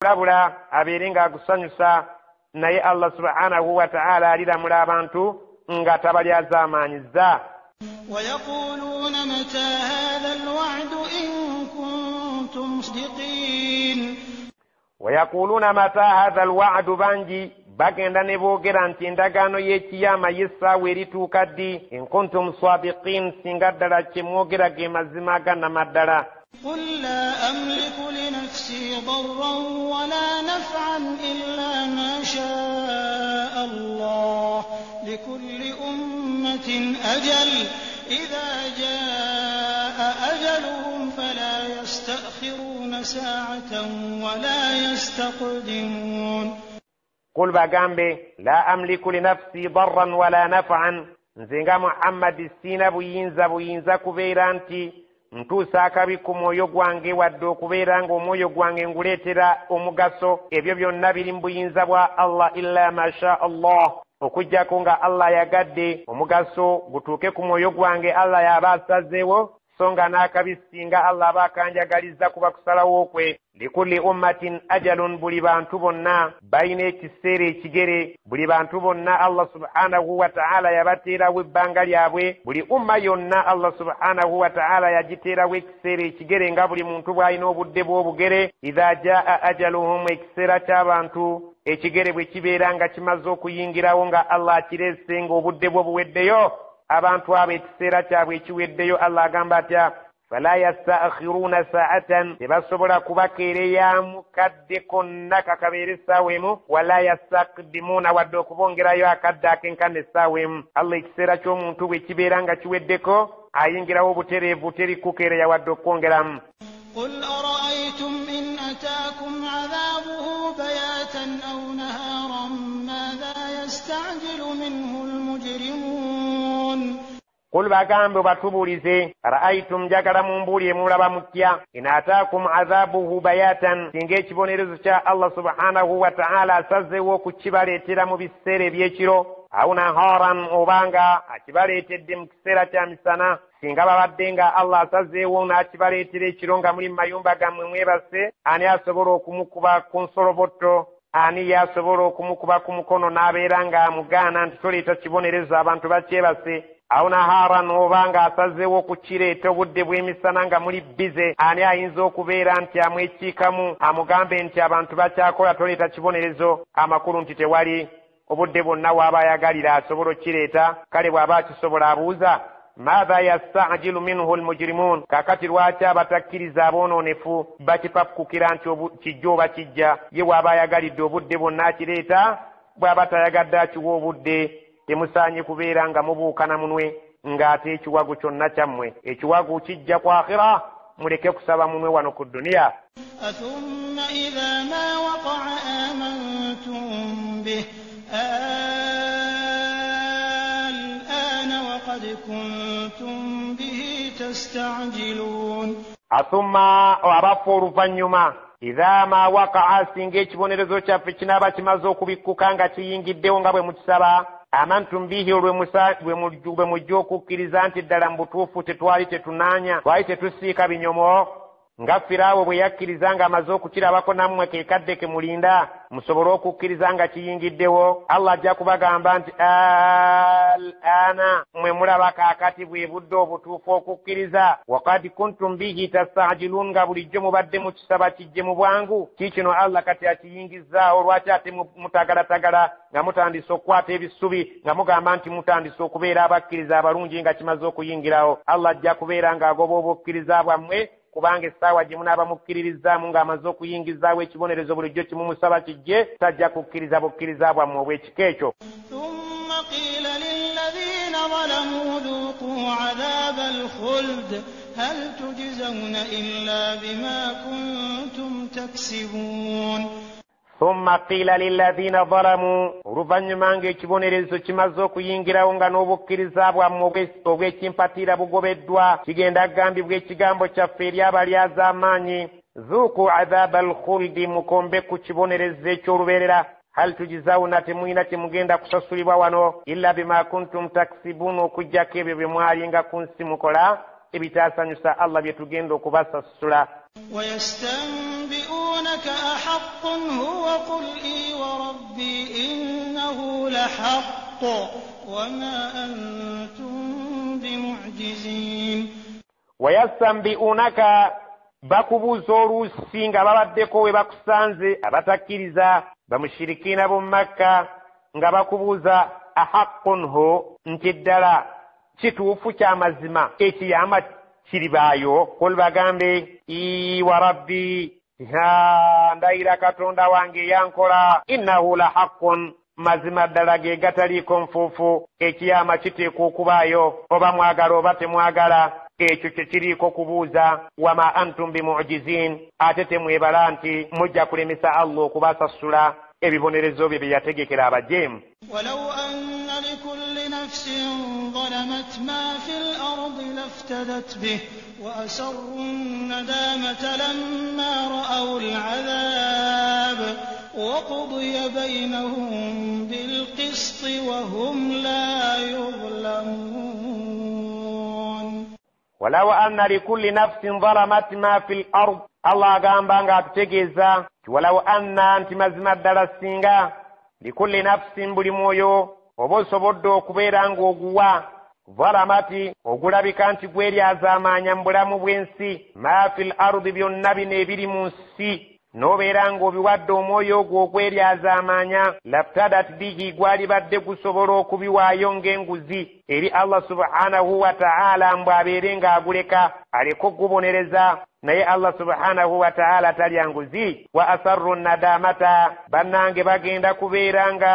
labula abeerenga agusanyusa naye Allah subhanahu wa ta'ala aliramula abantu nga tabalyazaamaanyiza. ويقولون متى هذا الوعد إن كنتم صادقين. ويقولون متى هذا الوعد bangi bagenda ne boogera nti endagaano y'ekiyama y'essaawa erituuka ddi in kuntum sadiqin singa ddala kye mwogera ge mazima agannama ddala. قل لا أملك لنفسي ضرا ولا نفعا إلا ما شاء الله لكل أمة أجل إذا جاء أجلهم فلا يستأخرون ساعة ولا يستقدمون. قل bagambe la amliku linafsi darran wala naf'an, nze nga Muhammad sina buyinza kubeera nti ntuusa akabi ku mwoyo gwange wadde okubeera ng'omwoyo gwange nguleetera omugaso. Ebyo byonna biri mu buyinza bwa Allah illa masha Allah, okuggyako nga Allah yagadde omugaso gutuuke ku mwoyo gwange Allah yaba asazeewo, so nga n'akabi singa Allah aba akanjagaliza kuba kusalawo kwe. Likulli ummatin ajalun, buli bantu bonna balina ekiseera ekigere. Buli bantu bonna Allah subhanahu wa ta'ala yabateerawo ebbanga lyabwe. Buli umma yonna Allah subhanahu wa ta'ala yagiteerawo ekiseera ekigere nga buli muntu bw'alina obudde bw'obugere. Idha jaa ajaluhum, ekiseera ky'abantu ekigere bwe kibeera nga kimaze okuyingirawo nga Allah akireese nga obudde bwo buweddeyo, abantu abo ekiseera kyabwe ekiweddeyo, Allah agamba atya fala yasta'khiruna sa'atan, tebasobola kubakeereyamu kadde konna kakabeera essaawa emu, wala yastaqdimuna, wadde okubongerayo akadde akenkana essaawa emu. Allah ekiseera ky'omuntu bwe kibeera nga kiweddeko ayingirawo obutereevu, teri kukeereya wadde okwongeramu. قل أرأيتم إن أتاكم عذابه بياتا أو نهارا ماذا يستعجل منه المجرمون. قل bagambe batubuulize ra'aytum, njagala mumbuulire mulaba mutya in ataakum adhabuhu bayatan, singa ekibonerezo kya Allah subhanahu wa ta'ala asazeewo okukibaleetera mu biseera ebyekiro, aw naharan, obanga akibaleetedde mu kiseera kya misana. Singa babadde nga Allah asazeewo n'akibaleetera ekiro nga muli mu mayumba gammwe mwebase, ani asobola okumukuba ku nsolobotto? Ani yasobola okumukuba ku mukono n'abeera nga amugaana nti toleeta kibonerezo abantu bakyebase? Aw naharan, obanga asazeewo okukireeta obudde bw'emisana nga muli bize, ani ayinza okubeera nti amwekiikamu amugambe nti abantu bakyakola toleeta kibonerezo? Amakulu nti tewali. Obudde bwonna waaba ayagalira asobola okkireeta, kale bw'aba akisobola abuuza maadha yasta'jilu minhu almujrimun, kakati lwaki abatakkiriza aboononefu bakipakkukira nti kijja oba kijja? Ye bw'aba ayagalidde obudde bwonna akireeta, bw'aba tayagadde akiwa obudde, temusaanye kubeera nga mubuukana munwe ng'ate ekiwagu kyonna kyammwe. Ekiwagu kijja ku akhira, muleke kusaba munwe wano ku duniya. athumma idha ma waqa'a amantum bih الآن وقد كنتم به تستعجلون. athumma, abafu oluvannyuma, idha ma waqa'a, singa ekibonerezo kyaffe kinaaba kimaze okubikkuka nga kiyingiddewo nga bwe mukisaba, amantum bihi, bwe mujja okukkiriza nti ddala mu butuufu tetwali tetunaanya, twali tetusiika binyomo, nga Firaawo bwe yakkiriza nga amaze okukirabako nammwe ke kadde ke mulinda, musobole okukkiriza nga kiyingiddewo. Allah ajja kubagamba nti al-ana, mwe mulaba kaakati bwe budde obutuufu okukkiriza. Waqad kuntum bihi tasta'jilun, nga bulijjo mubadde mukisaba kijje mu bwangu. Kiikino Allah kati akiyingizzaawo, lwaki ate mutagalatagala nga mutandise okukwata ebisubi nga mugamba nti mutandise okubeera abakkiriza abalungi nga kimaze okuyingirawo? Allah ajja kubeera ng'agoba obukkiriza bwammwe, kubanga essaawa gye munaaba mukkiririzaamu ng'amaze okuyingizaawo ekibonerezo bulijjo kimumusaba kijje, tajja kukkiriza bukkiriza bwammwe obw'ekika ekyo. ثم قيل للذين ظلموا ذوقوا عذاب الخلد هل تجزون إلا بما كنتم تكسبون. ثم قيل للذين ظلموا, oluvannyuma ng'ekibonerezo kimaze okuyingirawo nga n'obukkiriza bwammwe obw'ekimpatiira bugobeddwa, kigenda kugambibwa ekigambo kyaffe eri abalyazaamaanyi, zuuku adhaaba alkhuldi, mukombe ku kibonerezo eky'olubeerera. hal tujizawuna, temulina temugenda kusasulibwa wano, illa bima kuntum taksibuun, okuggyako ebyo bye mwalinga ku nsi mukola ebitaasanyusa Allah bye tugenda okubasasula. ويستنبئون يستنبئونك أحق هو قل إي وربي إنه لحق وما أنتم بمعجزين ويستنبئونك bakubuuza oluusi nga babaddeko we bakusanze abatakkiriza bamushirikina b'omu Makka nga bakubuuza ahaqqun hu nti ddala kituufu kya mazima ekiyama kiribaayo qul bagambe ii wa rabbi ndayira katonda wange yankola innahu la haqqun mazima ddala ge gataliiko nfuufu ekiyama kiteekwa okubaayo oba mwagala oba temwagala ekyo kyekiriiko kubuuza wama antum bimu'jizin ate temwebala nti mujja kulemesa Allah okubasasula ebibonerezo bye bye yategekera abajeemu ولو أن لكل نفس ظلمت ما في الأرض لافتدت به وأسروا الندامة لما رأوا العذاب وقضي بينهم بالقسط وهم لا يظلمون ولو أن لكل نفس ظلمت ما في الأرض الله أغامبا atutegeeza ولو أن أنت mazima ddala singa likulli nafsin buli mwoyo oba osobodde okubeera ng'oguwa valamati ogulabika nti gweryazaamaanya mu bulamu bw'ensi ma fil ardi byonna bino ebiri mu nsi n'obeera ng'obiwadde omwoyo ogwo ogweryazaamaanya laftadat bihi gwalibadde gusobola okubiwaayo ng'enguzi eri Allah subhanahu wa ta'ala mbw abeere ng'aguleka aleke okugubonereza naye Allah subhanahu wa ta'ala talya nguzi wa asarru nadamata bannange bagenda kubeera nga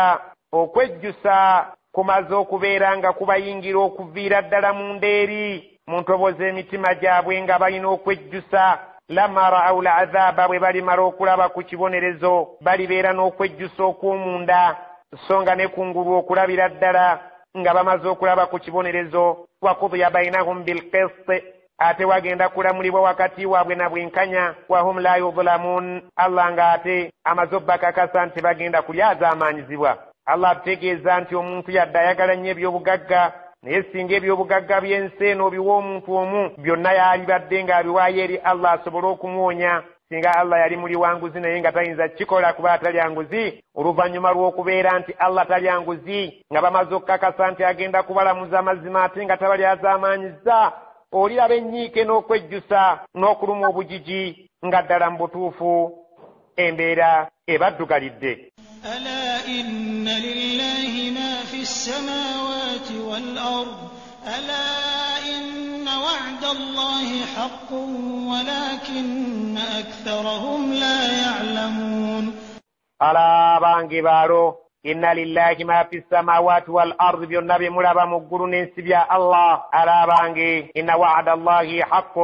okwejjusa kumaze okubeera nga kubayingira okuviira ddala mu ndeeri mu ntoboza emitima gyabwe nga balina okwejjusa lamma ra'aw al'adhaaba bwe balimala okulaba ku kibonerezo balibeera n'okwejjusa okw'omunda so nga ne kungulu okulabira ddala nga bamaze okulaba ku kibonerezo wa qudiya bainahum bilqist ate wagenda kulamulibwa wakati waabwe na bwenkanya wahum la yudhlamun Allah nga ate amaze obbakakasa nti bagenda kulyazaamaanyizibwa Allah atutegeeza nti omuntu yadde ayagala nnyo ebyobugagga naye singa ebyobugagga by'ensi eno biwa omuntu omu byonna yalibadde ng'abiwaayo eri Allah asobole okumuwonya singa Allah yali muli wanguzi naye nga tayinza kikola kuba atalya nguzi oluvannyuma lw'okubeera nti Allah talya nguzi nga bamaze okukakasa nti agenda kubalamuza amazima ate nga tabalyazaamaanyiza oliraba ennyiike n'okwejjusa n'okuluma obujiji nga ddala mu butuufu embeera ebaddugalidde ألا إن لله ما في السماوات والأرض ألا إن وعد الله حق ولكن أكثرهم لا يعلمون ألا بانجي بارو إن لله ما في السماوات والأرض بالنبي مرابا مقرون انسبيا الله ألا بانجي إن وعد الله حق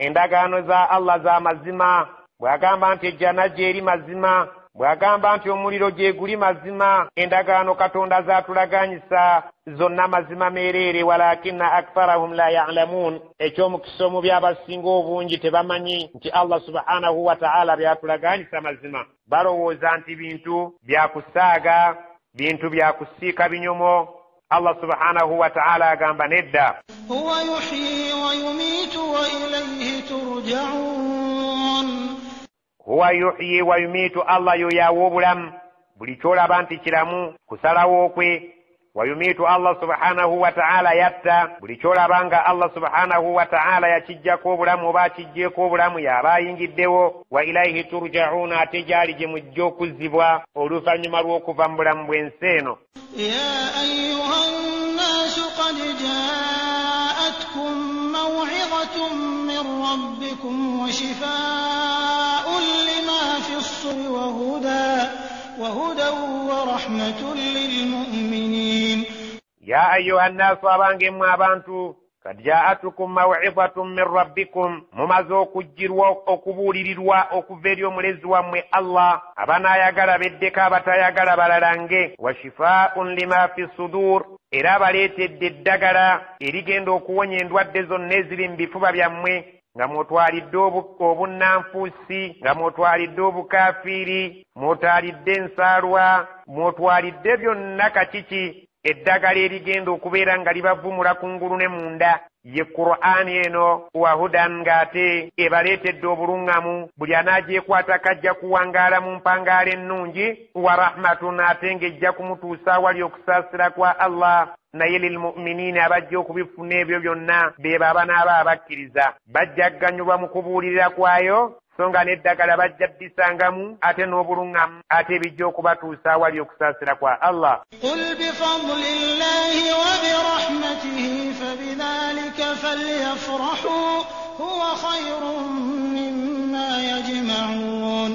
إن دقانو ذا الله ذا مزما bw'agamba nti ejjana gyeri mazima bw'agamba nti omuliro gye guli mazima endagaano katonda zaatulaganyisa zonna mazima meereere walakinna aktharahum la ya'lamuun eky'omukisa omu by'abasinga obungi tebamanyi nti Allah subhanahu wa ta'ala byatulaganyisa mazima balowooza nti bintu byakusaaga bintu byakusiika binyomo Allah subhanahu wa ta'ala agamba nedda huwa yuhyi wa yumiitu wa ilayhi turja'un huwa yuhyi wa yumiitu Allah yoyaawa obulamu buli kyolaba nti kiramu kusalawo kwe wa yumiitu Allah subhanahu wa ta'ala yatta buli kyolaba nga Allah subhanahu wa ta'ala yakijjako obulamu oba akijjeeko obulamu yaba ayingiddewo wa ilayhi turja'una ate gyali gye mujja okuzzibwa oluvannyuma lw'okuva mu bulamu bw'ensi eno ya ayyuhan naasu qad jaa'atkum maw'izatun min rabbikum wa shifaa'un lima fi as-suduri wa hudan wa rahmatun lil mu'minin ya ayyuhan naasu abange mmwe abantu kad jaa'atukum maw'izatun min rabbikum mumaze okujjirwa okubuulirirwa okuva eri omulezi wammwe Allah abanaayagala beddeko abatayagala balalange wa shifaa'un lima fi sudur era baleetedde eddagala erigenda okuwonya endwadde zonna eziri mu bifuba byammwe nga mwotwalidde obunnanfuusi nga mwotwalidde obukaafiiri mwotwalidde ensaalwa mwotwalidde byonna kakiki eddagala erigenda okubeera nga libavumula kungulu ne munda ye Qur'ani eno wa hudan ngate ebaletedde obulungamu buli anagyekwata kajja kuwangaala mu mpangaala ennungi wa rahmatun ate ng'ejja kumutuusa awali okusaasira kwa Allah naye lilmu'miniina abajja okubifuna ebyo byonna be banaaba abakkiriza bajja kuganyulwa mu kubuulirira kwayo so nga n'eddagala bajja bisangamu ate n'obulungamu ate bijja okubatuusa awali okusaasira kwa Allah. Qul bifadlillahi wa birahmatihi fabidhalika falyafrahu huwa khayrun mimma yajma'un.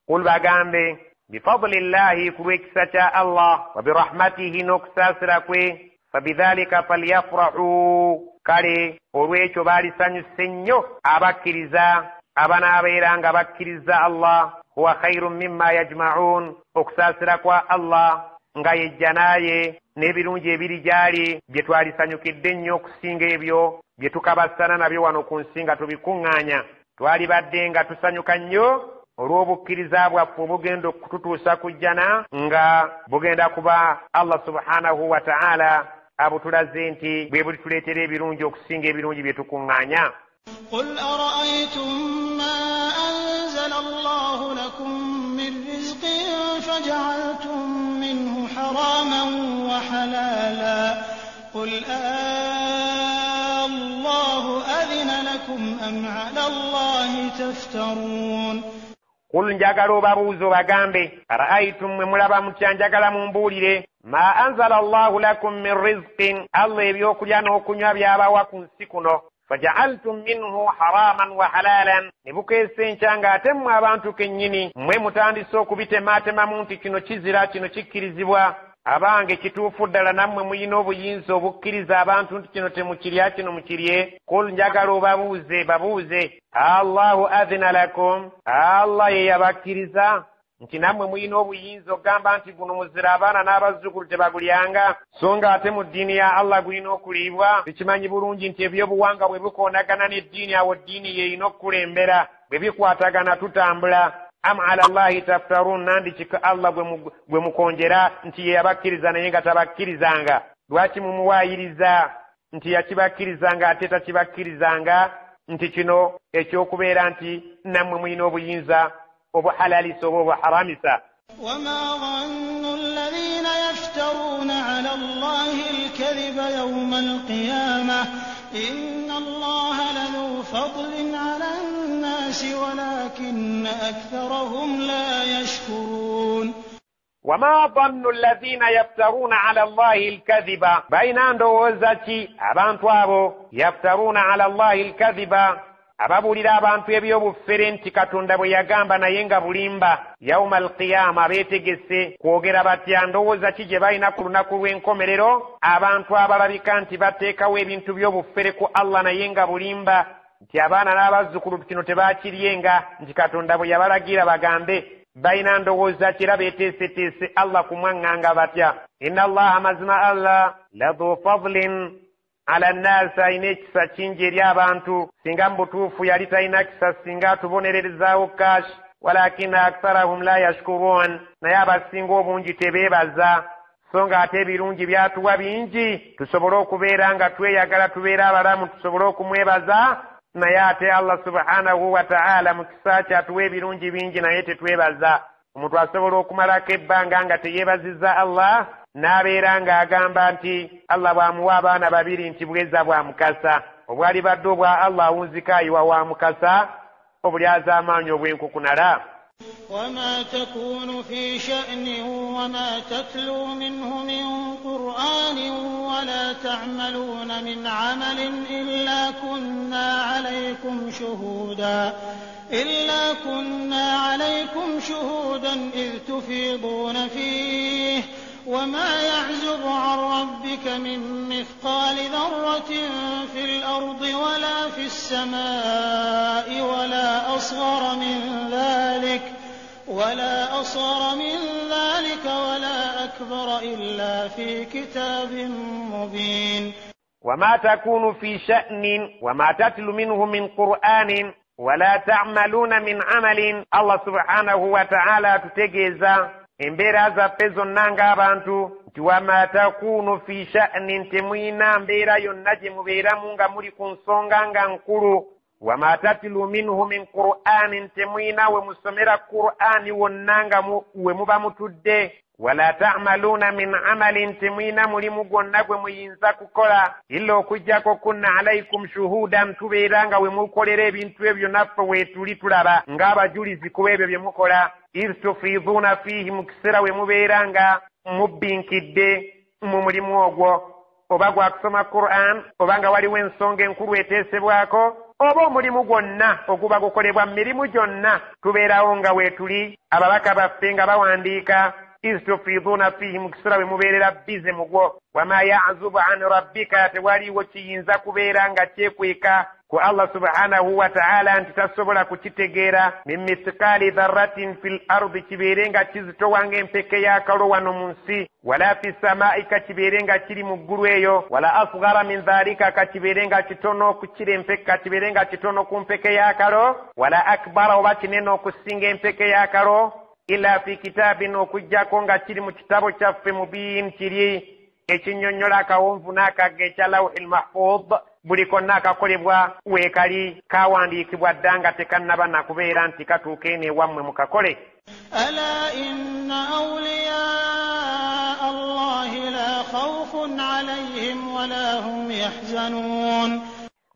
Qul bagambe bifadlillahi ku lw'ekisa kya Allah wa birahmatihi n'okusaasira kwe fabidhalika falyafrahu kale olw'ekyo baalisanyuse nnyo abakkiriza abanaabeera nga bakkiriza Allah huwa khayrun mimma yajma'un okusaasira kwa Allah nga yejja naye n'ebirungi ebiri gyali bye twalisanyukidde ennyo okusinga ebyo bye tukabasana nabyo wano ku nsi nga tubikuŋŋaanya twalibadde nga tusanyuka nnyo olw'obukkiriza bwaffe obugenda okututuusa ku jjana nga bugenda kuba Allah subhanahu wa ta'ala abutulaze nti bwe bulituleetera ebirungi okusinga ebirungi bye tukuŋŋaanya. قل أرأيتم ما أنزل الله لكم من رزق فجعلتم منه حراما وحلالا قل الله أذن لكم أم على الله تفترون. قل njagala obabuuze obagambe ara'aytum mwe mulaba mutya njagala mumbuulire ma anzala Allahu lakum min rizqin Allah ebyokulya n'okunywa byabawa ku nsi kuno faja'altum minhu haraman wa halalan nibukeese enkya ng'ate mmwe abantu kennyini mmwe mutandise okubitemaatemamu nti kino kizira kino kikkirizibwa abange kituufu ddala nammwe muyina obuyinza obukkiriza abantu nti kino temukirya kino mukirye. Kul njagala obabuuze babuuze Allahu adhina lakum Allah ye yabakkiriza nti nammwe muyina obuyinza okugamba nti guno muzira abaana n'abazzukulu tebagulyanga so nga ate mu ddiini ya Allah gulina okuliibwa. Tukimanyi bulungi nti ebyobuwanga bwe bikoonagana n'eddiini awo ddiini yeeyina okukulembera bwe bikwatagana tutambula. Am ala Allahi taftarun nandikika Allah gwe mukonjera nti ye yabakkiriza naye nga tabakkirizanga. Lwaki mumuwaayiriza nti yakibakkirizanga ate takibakkirizanga nti kino ekyokubeera nti nammwe muyina obuyinza obuhalalisa oba obuharamisa. وما ظن الذين يفترون على الله الكذب يوم القيامة إن الله لذو فضل على الناس ولكن أكثرهم لا يشكرون. وما ظن الذين يفترون على الله الكذب بين ndowooza abantu abo يفترون على الله الكذب ababuulira abantu eby'obufere nti Katonda bwe yagamba naye nga bulimba yawma alqiyama beetegese kwogera batya ndowooza ki gye balina ku lunaku lw'enkomerero abantu abalabika nti bateekawo ebintu by'obufere ku Allah naye nga bulimba nti abaana n'abazzukulu kino tebaakiryenga nti Katonda bwe yabalagira bagambe balina ndowooza ki era beeteeseteese Allah kumwaŋŋanga batya. Inna Allaha mazima Allah ladhu fadlin ala nnaasi alina ekisa kingi eri abantu singa mu butuufu yali talina kisa singa atubonererezaawo kashi walakina aktharahum la yashkurun naye abasinga obungi tebeebaza so nga ate ebirungi byatuwa bingi tusobole okubeera nga tweyagala tubeera abalamu tusobole okumwebaza naye ate Allah subhanahu wa ta'ala mu kisa kye atuwa ebirungi bingi naye tetwebaza. Omuntu asobola okumalako ebbanga nga teyeebazizza Allah n'abeera ng'agamba nti Allah bw'amuwa abaana babiri nti bweza bwamukasa obwali badde obwa Allah awunzika ayiwa wa mukasa obulyaza amaanyi obw'enkukunala. وما تكون في شأن وما تتلو منه من قرآن ولا تعملون من عمل إلا كنا عليكم شهودا إذ تفيضون فيه وما يعزب عن ربك من مثقال ذرة في الأرض ولا في السماء ولا أصغر من ذلك ولا أكبر إلا في كتاب مبين. وما تكون في شأن وما تتلو منه من قرآن ولا تعملون من عمل. الله سبحانه وتعالى تتجيزا embeera zaffe zonna ng'abantu wama takunu fi sha'nin temwina mbeera yonna gye mubeeramu nga muli ku nsonga nga nkulu wama tatlu minhu min qur'anin temwina we musomera qur'ani wonna nga we muba mutudde wala ta'maluna min amalin temwina mulimu gwonna gwe muyinza kukola illa okujjako kunna alaykum shuhudan tubeera nga we mukolera ebintu ebyo naffe weetuli tulaba ng'abajulizi kuba ebyo bye mukola istufiduna fihi mu kiseera we mubeera nga mubbinkidde mu mulimu ogwo oba gwa kusoma Qur'an oba nga waliwo ensonga enkulu eteesebwako oba omulimu gwonna oguba gukolebwa mu mirimu gyonna tubeerawo nga weetuli ababaka baffe nga bawandiika istufiduna fihi mu kiseera we mubeerera bize mugwo wama ya'zubu an rabbika tewaliwo kiyinza kubeera nga kyekweka ku Allah subhanahu wa ta'ala nti tasobola kukitegeera min mithqali dharratin fil ardi kibeere nga kizitowa ng'empeke y'akalo wano mu nsi wala fi samaa'i kibeere nga kiri mu ggulu eyo wala asghara min dhalika kibeere nga kitono okukira empeke kibeere nga kitono ku mpeke y'akalo wala akbara oba kinene okusinga empeke y'akalo illa fi kitabin okujjako nga kiri mu kitabo kyaffe mubiin kiri ekinyonnyola akawonvu n'akagga ekya lawhil mahfuz buli konna akakolebwa weekali kawandiikibwa dda nga tekannaba nakubeera nti katuuka eno ewammwe mukakole ala inna awliya allahi la khawfun alayhim wala hum yahzanun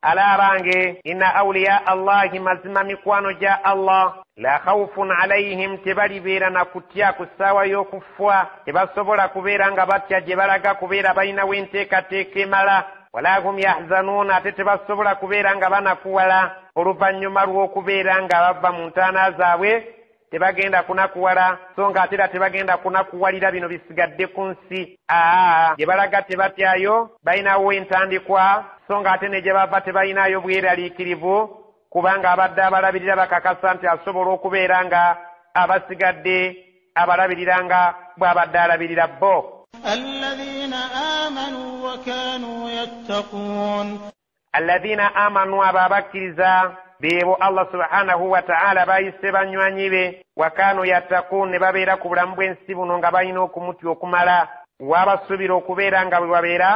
ala bange inna awliya allahi mazima mikwano gya Allah la khawfun alayhim tebalibeera na kutya ku ssaawa y'okufwa tebasobola kubeera nga batya gye balaga kubeera balinawo enteekateeka emala wala hum yahzanuuna ate tebasobola kubeera nga banakuwala oluvannyuma lw'okubeera nga bava mu ntaana zaabwe tebagenda kunakuwala so nga ate era tebagenda kunakuwalira bino bisigadde ku nsi gye balaga tebatyayo balinawo entandikwa so nga ate ne gye bava tebalinayo bweraliikirivu kubanga abadde abalabirira bakakasa nti asobola okubeera nga abasigadde abalabirira nga bw'abadde alabirira bo alladhina amanu wa kanu yattaqun alladhina amanu abo abakkiriza beebo Allah subhanahu wa ta'ala bayise banywanyi be wa kanu yattaqun ne babeera ku bulamu bw'ensi buno nga balina okumutya okumala wabasuubira okubeera nga bwe babeera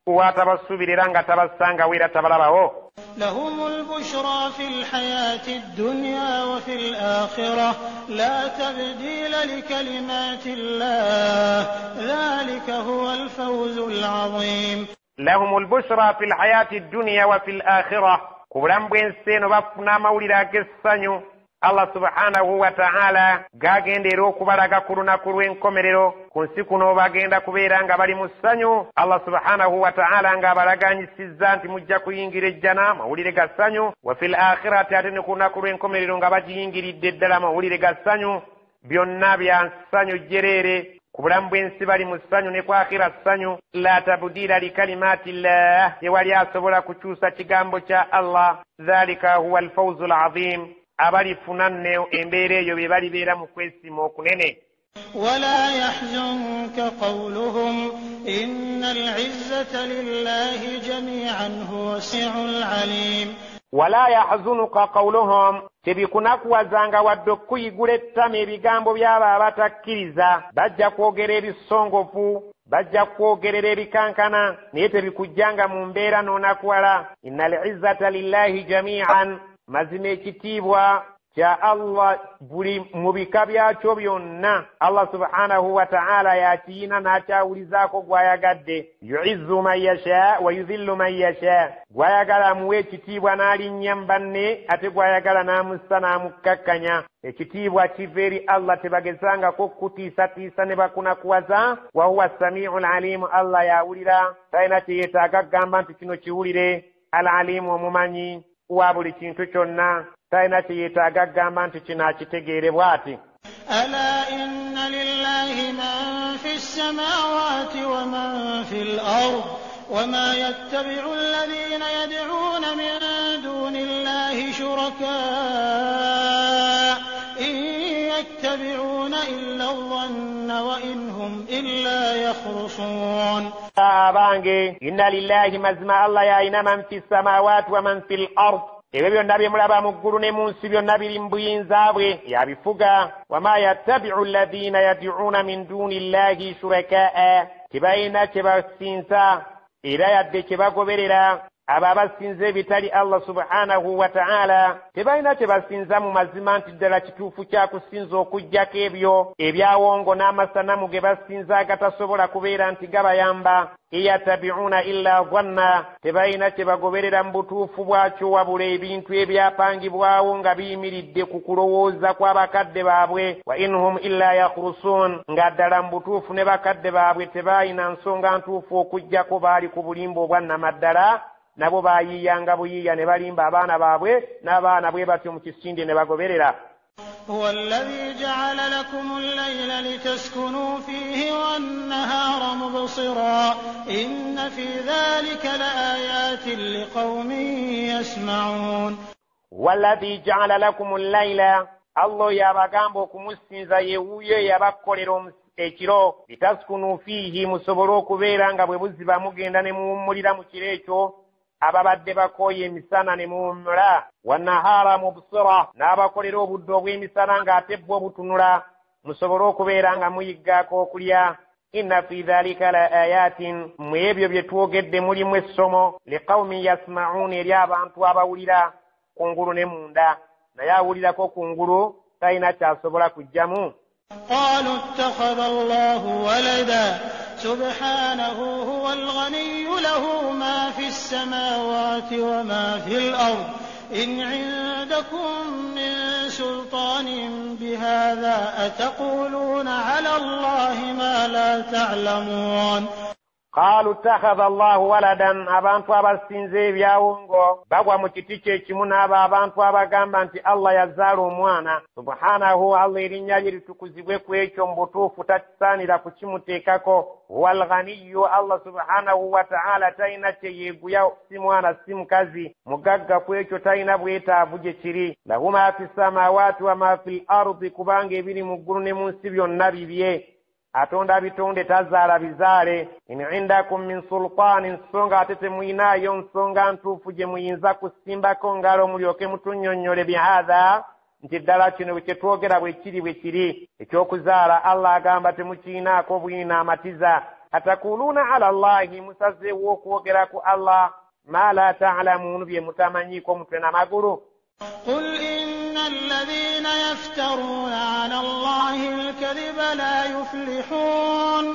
watabasuubirira nga tabasanga weera tabalabawo لهم البشرى في الحياة الدنيا وفي الآخرة لا تبديل لكلمات الله ذلك هو الفوز العظيم لهم البشرى في الحياة الدنيا وفي الآخرة كبرام بينسين وبفنا مولدا كسانيو Allah subhanahu wa ta'ala gagendera okubalaga ku lunaku lw'enkomerero ku nsi kuno bagenda kubeera nga bali mu ssanyu Allah subhanahu wa ta'ala ng'abalaganyisizza nti mujja kuyingira ejjana mawulire ga ssanyu wa fil akhirati ate ne ku lunaku lw'enkomerero nga bagiyingiridde ddala mawulire ga ssanyu byonna bya ssanyu jjereere ku bulamu bw'ensi bali mu ssanyu ne ku akhira ssanyu la tabdila li kalimatillah tewali asobola kukyusa kigambo kya Allah dhalika huwa alfawzu alazim abalifuna nne embeera eyo bye balibeera mu kwesima okunene ولا يحزنك قولهم إن العزة لله جميعا هو السميع العليم ولا يحزنك قولهم tebikunakuwazanga wadde okuyigula ettama ebigambo by'abo abatakkiriza bajja kwogera ebisongofu bajja kwogerera ebikankana naye tebikujjanga mu mbeera n'onakuwala innal izzata lillahi jami'an mazima ekitiibwa kya Allah buli mu bika byakyo byonna Allah subhanahu wa ta'ala yakiyina n'akyawulizaako gw'ayagadde yu'izzu man yasha wa yudhillu man yasha gw'ayagala amuwa ekitiibwa n'alinnya mu banne ate gw'ayagala n'amussa n'amukkakkanya ekitiibwa kiva eri Allah tebagezangako kutiisatiisa ne bakunakuwaza wa huwa samii'ul aliimu Allah yawulira talina kyeyeetaaga kugamba nti kino kiwulire al-aliimu omumanyi wa buli kintu kyonna talina kyeyeetaaga kugamba nti kino akitegeere bw'ati ألا إن لله من في السماوات ومن في الأرض وما يتبع الذين يدعون من دون الله شركاء إن يتبعون إلا الظن وإن هم إلا يخرصون abange inna lillahi mazima Allah yalina man fi samawati wa man fil ard ebyo byonna bye mulaba mu ggulu ne mu nsi byonna biri mu buyinza bwe yabifuga wama yattabi'u alladhina yad'una min duni llahi shurakaa tebalina kye basinza era yadde kye bagoberera abo abasinza ebitali Allah subhanahu wa ta'ala tebalina kye basinza mu mazima nti ddala kituufu kya kusinza okuggyako ebyo ebyawongo n'amasanamu ge basinza agatasobola kubeera nti gabayamba iyatabi'una illa dhanna tebalina kye bagoberera mu butuufu bwakyo wabula ebintu ebyapangibwawo nga biyimiridde ku kulowooza kw'abakadde baabwe wa inhum illa yakhrusun nga ddala mu butuufu ne bakadde baabwe tebalina nsonga ntuufu okuggyako baali ku bulimba obwannamaddala nabo baayiyanga buyiiya ne balimba abaana baabwe n'abaana bwe batyo mu kisinde ne bagoberera. هو الذي جعل لكم الليل لتسكنوا فيه والنهار مبصرا إن في ذلك لآيات لقوم يسمعون. والذي جعل لكم الليل الله yabagamba okumusinza yewuye yabakolera ekiro litaskunu fihi musobole okubeera nga bwe buziba mugenda ne muwummulira mu kiro ekyo ababadde bakooye emisana ne muwummula wannahara mubsira n'abakolera obudde obw'emisana ng'ate bwo butunula musobole okubeera nga muyiggaako okulya. inna fi dhalika la ayatin mu ebyo bye twogedde mulimu essomo liqawmin yasma'un eri abantu abawulira kungulu ne munda naye awulirako kungulu talina kyasobola kujjamu. قالوا اتخذ الله ولدا سبحانه هو الغني له ما في السماوات وما في الأرض إن عندكم من سلطان بهذا أتقولون على الله ما لا تعلمون. قالوا اتخذ الله ولدا abantu abasinza ebyawongo bagwa mu kiti kye kimu n'abo abantu abagamba nti Allah yazaala omwana. Subhanahu Allah erinnya lye litukuzibwe ku ekyo mu butuufu takisaanira kukimuteekako. Huwal ghaniyyu Allah subhanahu wa ta'ala talina kye yeeguya si mwana si mukazi mugagga ku ekyo talina bwetaavu gye kiri. Lahu ma fi samaawaati wa ma fil ardi kubanga ebiri mu ggulu ne mu nsi byonna bibye. Atonda bitonde tazaala bizaale. in indakum min sultaanin nsonga ate temuyinaayo nsonga ntuufu gye muyinza kusimbako ngalo mulyoke mutunnyonnyole bihaadha nti ddala kino kye twogera bwe kiri ekyokuzaala Allah agamba temukiyinaako bwina amatiza. Atakuluna ala Allahi musazeewo okwogera ku Allah ma la ta'lamuun bye mutamanyiiko mutwe n'amagulu. قل إن الذين يفترون على الله الكذب لا يفلحون.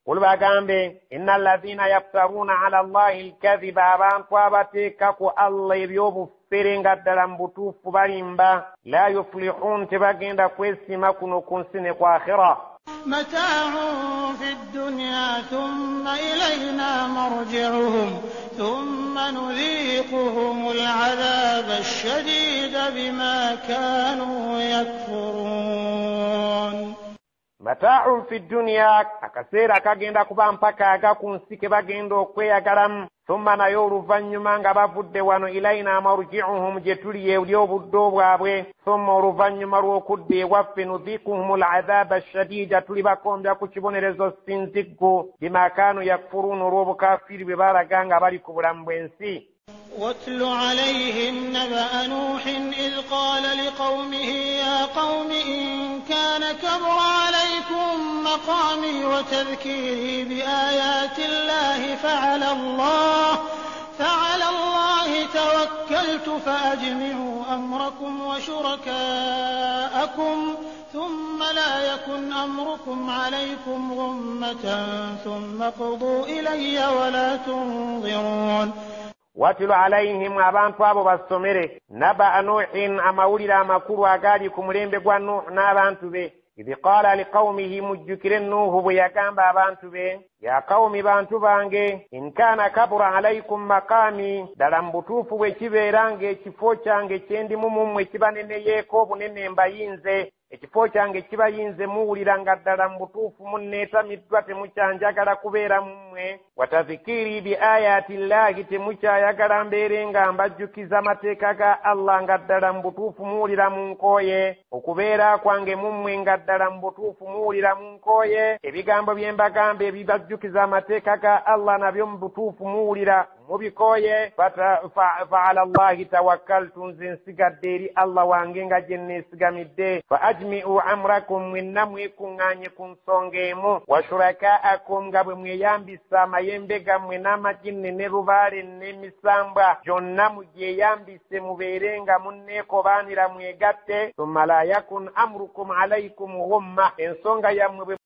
قل bagambe inna alladhina yaftaruna ala Allahi alkadhiba abantu abateekako Allah ebyobufere nga ddala mu butuufu balimba la yuflihun tebagenda kwesima kuno ku nsi ne ku akhira. متاع في الدنيا ثم إلينا مرجعهم ثم نذيقهم العذاب الشديد بما كانوا يكفرون. متاع في الدنيا akaseera kagenda kuba mpaka agakunsi ke bagenda okweyagalamu. Thumma nayo oluvannyuma nga bavudde wano ilayina marji'uhum gye tuli eri obudde bwabwe. Thumma oluvannyuma lw'okudda ewaffe nudhiquhum al'adhaaba ashadiida tuli bakombya ku kibonerezo sinziggu bima kaanu yakfuruuna olw'obukaafiri bwe baalaga nga bali ku bulamu bw'ensi. واتل عليهم نبأ نوح إذ قال لقومه يا قوم إن كان كبر عليكم مقامي وتذكيري بآيات الله فعلى الله توكلت فأجمعوا أمركم وشركاءكم ثم لا يكن أمركم عليكم غمة ثم اقضوا إلي ولا تنظرون. واتل عليهم abantu abo basomere naba nuhin amawulira amakulu agali ku mulembe gwa Nuh n'abantu be. idh qala liqaumihi mujjukire Nuhu bwe yagamba abantu be ya qaumi bantu bange in kana kabura alaikum maqami ddala mu butuufu bwe kibeera ng'ekifo kyange kyendimu mummwe kibaneneyeeko obunene mbayinze ekifo kyange kibayinze muwulira nga ddala mu butuufu munneetamiddwa temukyanjagala kubeera mummwe watadhikiri bi ayati llahi temukyayagala mbeere nga mbajjukiza amateeka ga Allah nga ddala mu butuufu muwulira mu nkooye okubeera kwange mummwe nga ddala mu butuufu muwulira mu nkooye ebigambo bye mbagamba ebibajjukiza amateeka ga Allah nabyo mu butuufu muwulira mubikoye fa ala allahi tawakkaltu nze nsigadde eri allah wange nga gye neesigamidde fa ajmi'u amrakum mwenna mwekuŋŋaanye ku nsonga emu wa shurakaakum nga bwe mweyambisa amayembe gammwe n'amajinne ne lubaale n'emisambwa gyonna mugyeyambise mubeere nga munneekobaanira mwegatte thumma la yakun amrukum alaykum ghumma ensonga yammwe